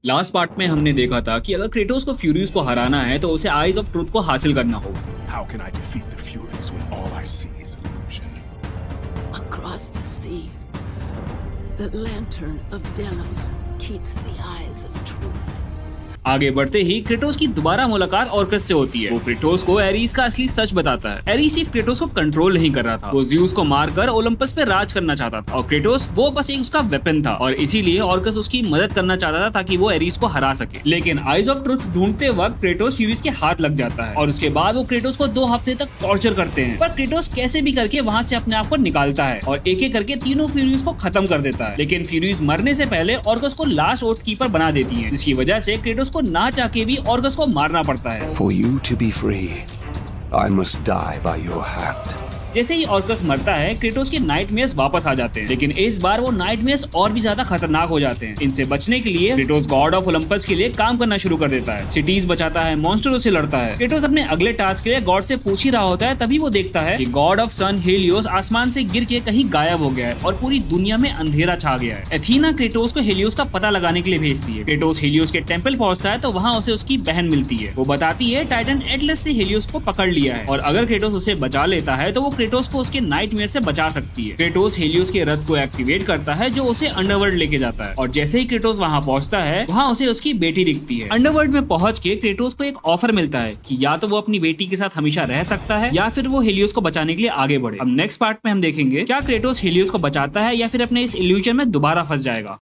Last part में हमने देखा था कि अगर क्रेटोस को फ्यूरीज को हराना है तो उसे आइज ऑफ ट्रुथ को हासिल करना होगा। How can I defeat the Furies when all I see is illusion? Across the sea, the lantern of Delos keeps the eyes of truth. आगे बढ़ते ही क्रेटोस की दोबारा मुलाकात ऑर्कस से होती है। वो क्रेटोस को एरीज का असली सच बताता है। एरीज सिर्फ क्रेटोस को कंट्रोल नहीं कर रहा था, वो ज़्यूस को मारकर ओलंपस पे राज करना चाहता था और क्रेटोस वो बस एक उसका वेपन था और इसीलिए ऑर्कस उसकी मदद करना चाहता था ताकि वो एरीज को हरा सके। लेकिन आइज ऑफ ट्रुथ ढूंढते वक्त क्रेटोस फ्यूरीज के हाथ लग जाता है और उसके बाद वो क्रेटोस को 2 हफ्ते तक टॉर्चर करते हैं, पर क्रेटोस कैसे भी करके वहाँ से अपने आप को निकालता है और एक एक करके तीनों फ्यूरीज को खत्म कर देता है। लेकिन फ्यूरीज मरने से पहले ऑर्कस को लास्ट ओथ कीपर बना देती है, जिसकी वजह से क्रेटोस को ना चाह के भी ऑर्कस को मारना पड़ता है। For you to be free, I must die by your hand. जैसे ही ऑर्कस मरता है क्रेटोस के नाइटमेयर्स वापस आ जाते हैं, लेकिन इस बार वो नाइटमेयर्स और भी ज्यादा खतरनाक हो जाते हैं। इनसे बचने के लिए क्रेटोस गॉड ऑफ ओलंपस के लिए काम करना शुरू कर देता है, सिटीज बचाता है, मॉन्स्टरों से लड़ता है। क्रेटोस अपने अगले टास्क के लिए गॉड से पूछ ही रहा होता है, तभी वो देखता है कि गॉड ऑफ सन हेलियोस आसमान से गिर के कहीं गायब हो गया है और पूरी दुनिया में अंधेरा छा गया है। एथीना क्रेटोस को हेलियोस का पता लगाने के लिए भेजती है। क्रेटोस हेलियोस के टेंपल पहुंचता है तो वहाँ उसे उसकी बहन मिलती है। वो बताती है टाइटन एटलस ने हेलियोस को पकड़ लिया है और अगर क्रेटोस उसे बचा लेता है तो वो क्रेटोस को उसके नाइटमेयर से बचा सकती है। क्रेटोस हेलियोस के रथ को एक्टिवेट करता है जो उसे अंडरवर्ल्ड लेके जाता है और जैसे ही क्रेटोस वहां पहुंचता है वहां उसे उसकी बेटी दिखती है। अंडरवर्ल्ड में पहुंच के क्रेटोस को एक ऑफर मिलता है कि या तो वो अपनी बेटी के साथ हमेशा रह सकता है या फिर वो हेलियोस को बचाने के लिए आगे बढ़े। अब नेक्स्ट पार्ट में हम देखेंगे क्या क्रेटोस हेलियोस को बचाता है या फिर अपने इस इल्यूजन में दोबारा फंस जाएगा।